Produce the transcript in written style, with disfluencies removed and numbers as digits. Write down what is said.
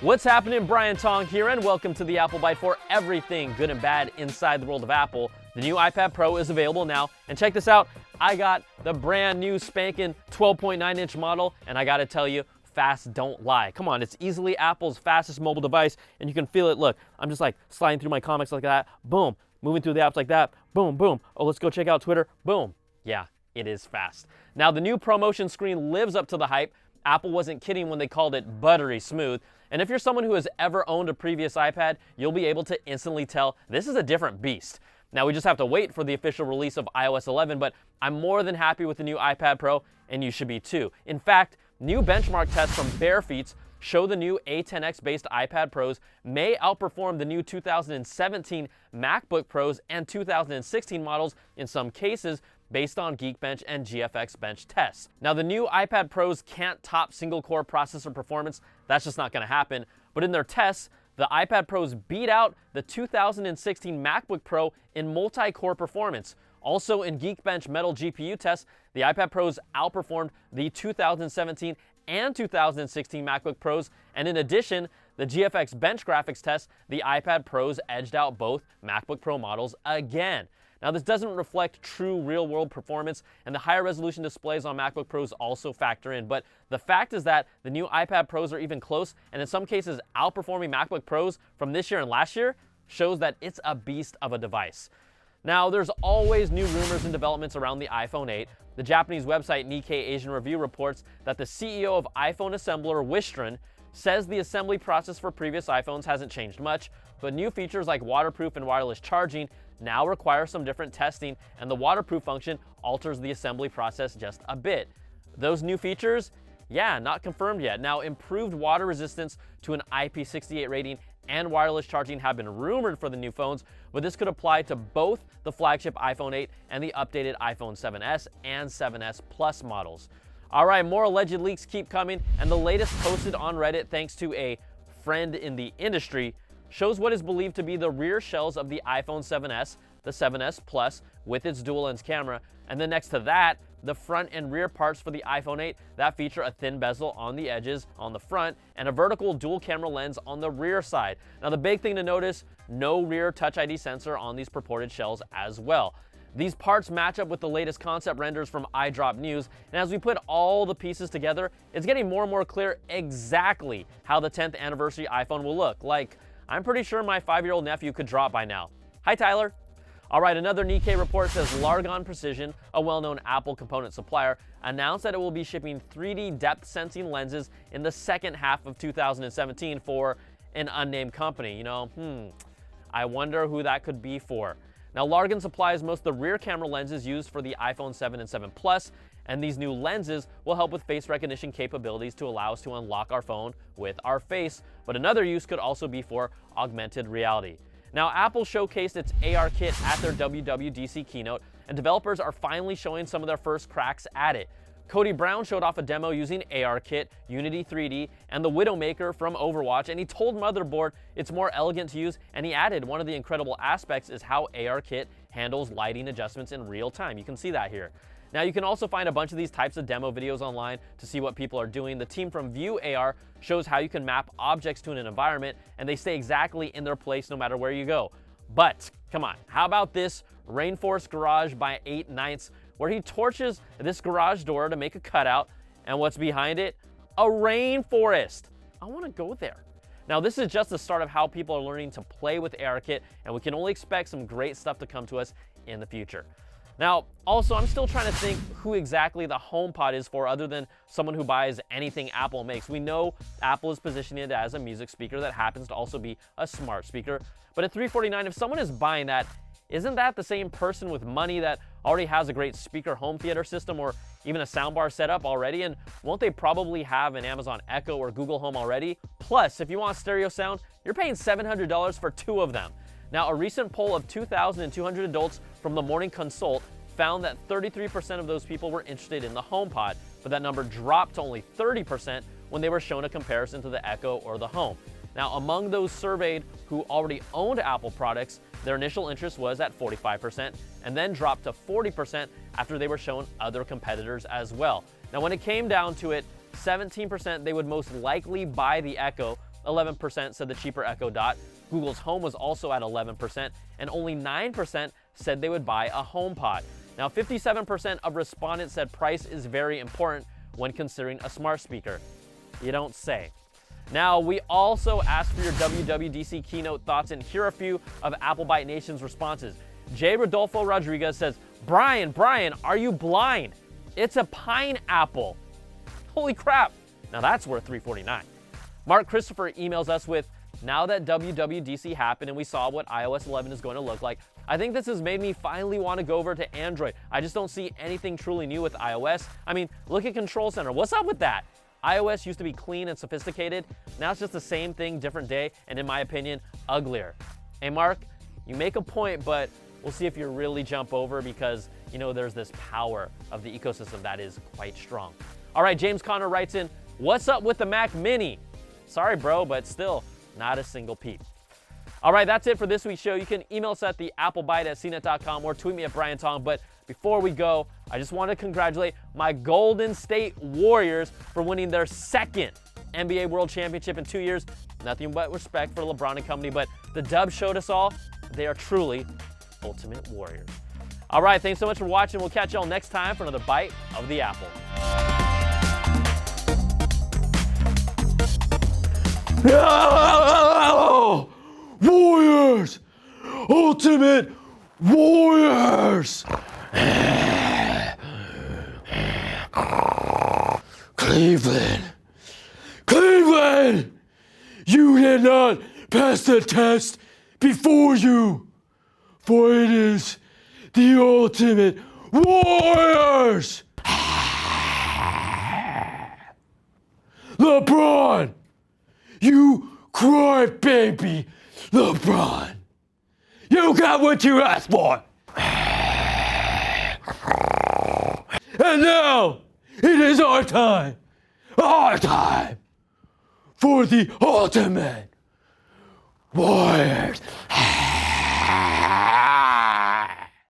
What's happening? Brian Tong here, and welcome to the Apple Byte for everything good and bad inside the world of Apple. The new iPad Pro is available now, and check this out. I got the brand new spanking 12.9-inch model, and I gotta tell you, fast don't lie. Come on, it's easily Apple's fastest mobile device, and you can feel it. Look, I'm just like sliding through my comics like that. Boom. Moving through the apps like that. Boom, boom. Oh, let's go check out Twitter. Boom. Yeah, it is fast. Now, the new ProMotion screen lives up to the hype. Apple wasn't kidding when they called it buttery smooth. And if you're someone who has ever owned a previous iPad, you'll be able to instantly tell this is a different beast. Now, we just have to wait for the official release of iOS 11, but I'm more than happy with the new iPad Pro, and you should be too. In fact, new benchmark tests from Bare Feet show the new A10X-based iPad Pros may outperform the new 2017 MacBook Pros and 2016 models in some cases, based on Geekbench and GFX Bench tests. Now, the new iPad Pros can't top single-core processor performance. That's just not going to happen. But in their tests, the iPad Pros beat out the 2016 MacBook Pro in multi-core performance. Also, in Geekbench Metal GPU tests, the iPad Pros outperformed the 2017 and 2016 MacBook Pros. And in addition, the GFX Bench graphics test, the iPad Pros edged out both MacBook Pro models again. Now, this doesn't reflect true real-world performance, and the higher resolution displays on MacBook Pros also factor in. But the fact is that the new iPad Pros are even close, and in some cases outperforming MacBook Pros from this year and last year, shows that it's a beast of a device. Now, there's always new rumors and developments around the iPhone 8. The Japanese website Nikkei Asian Review reports that the CEO of iPhone assembler Wistron says the assembly process for previous iPhones hasn't changed much, but new features like waterproof and wireless charging now require some different testing, and the waterproof function alters the assembly process just a bit. Those new features, yeah, not confirmed yet. Now, improved water resistance to an IP68 rating and wireless charging have been rumored for the new phones, but this could apply to both the flagship iPhone 8 and the updated iPhone 7s and 7s Plus models. All right, more alleged leaks keep coming, and the latest posted on Reddit thanks to a friend in the industry shows what is believed to be the rear shells of the iPhone 7s, the 7s Plus with its dual lens camera, and then next to that, the front and rear parts for the iPhone 8 that feature a thin bezel on the edges on the front and a vertical dual camera lens on the rear side. Now, the big thing to notice, no rear Touch ID sensor on these purported shells as well. These parts match up with the latest concept renders from iDrop News, and as we put all the pieces together, it's getting more and more clear exactly how the 10th anniversary iPhone will look. Like, I'm pretty sure my 5-year-old nephew could draw it by now. Hi, Tyler. All right, another Nikkei report says Largon Precision, a well-known Apple component supplier, announced that it will be shipping 3D depth sensing lenses in the second half of 2017 for an unnamed company. I wonder who that could be for. Now, Largon supplies most of the rear camera lenses used for the iPhone 7 and 7 Plus, and these new lenses will help with face recognition capabilities to allow us to unlock our phone with our face, but another use could also be for augmented reality. Now, Apple showcased its AR kit at their WWDC keynote, and developers are finally showing some of their first cracks at it. Cody Brown showed off a demo using ARKit, Unity 3D, and the Widowmaker from Overwatch, and he told Motherboard it's more elegant to use, and he added one of the incredible aspects is how ARKit handles lighting adjustments in real time. You can see that here. Now, you can also find a bunch of these types of demo videos online to see what people are doing. The team from View AR shows how you can map objects to an environment, and they stay exactly in their place no matter where you go. But, come on, how about this Rainforest Garage by 8 Nights, where he torches this garage door to make a cutout, and what's behind it? A rainforest. I want to go there. Now, this is just the start of how people are learning to play with ARKit, and we can only expect some great stuff to come to us in the future. Now, also, I'm still trying to think who exactly the HomePod is for other than someone who buys anything Apple makes. We know Apple is positioning it as a music speaker that happens to also be a smart speaker. But at $349, if someone is buying that, isn't that the same person with money that already has a great speaker home theater system or even a soundbar setup already? And won't they probably have an Amazon Echo or Google Home already? Plus, if you want stereo sound, you're paying $700 for 2 of them. Now, a recent poll of 2,200 adults from the Morning Consult found that 33% of those people were interested in the HomePod, but that number dropped to only 30% when they were shown a comparison to the Echo or the Home. Now, among those surveyed who already owned Apple products, their initial interest was at 45% and then dropped to 40% after they were shown other competitors as well. Now, when it came down to it, 17% they would most likely buy the Echo, 11% said the cheaper Echo Dot. Google's Home was also at 11%, and only 9% said they would buy a HomePod. Now, 57% of respondents said price is very important when considering a smart speaker. You don't say. Now, we also asked for your WWDC keynote thoughts, and here are a few of Apple Byte Nation's responses. J. Rodolfo Rodriguez says, Brian, are you blind? It's a pineapple. Holy crap. Now that's worth $349. Mark Christopher emails us with, now that WWDC happened and we saw what iOS 11 is going to look like, I think this has made me finally want to go over to Android. I just don't see anything truly new with iOS. I mean, look at Control Center. What's up with that? iOS used to be clean and sophisticated. Now it's just the same thing, different day, and in my opinion, uglier. Hey Mark, you make a point, but we'll see if you really jump over because, you know, there's this power of the ecosystem that is quite strong. All right, James Conner writes in, what's up with the Mac Mini? Sorry, bro, but still, not a single peep. All right, that's it for this week's show. You can email us at theapplebite@cnet.com or tweet me at Brian Tong. But before we go, I just want to congratulate my Golden State Warriors for winning their second NBA World Championship in 2 years. Nothing but respect for LeBron and company, but the dub showed us all they are truly ultimate warriors. All right, thanks so much for watching. We'll catch y'all next time for another Bite of the Apple. Warriors! Ultimate Warriors! Cleveland! You did not pass the test before you, for it is the Ultimate Warriors! LeBron! You crybaby LeBron! You got what you asked for! And now, it is our time for the Ultimate Warriors!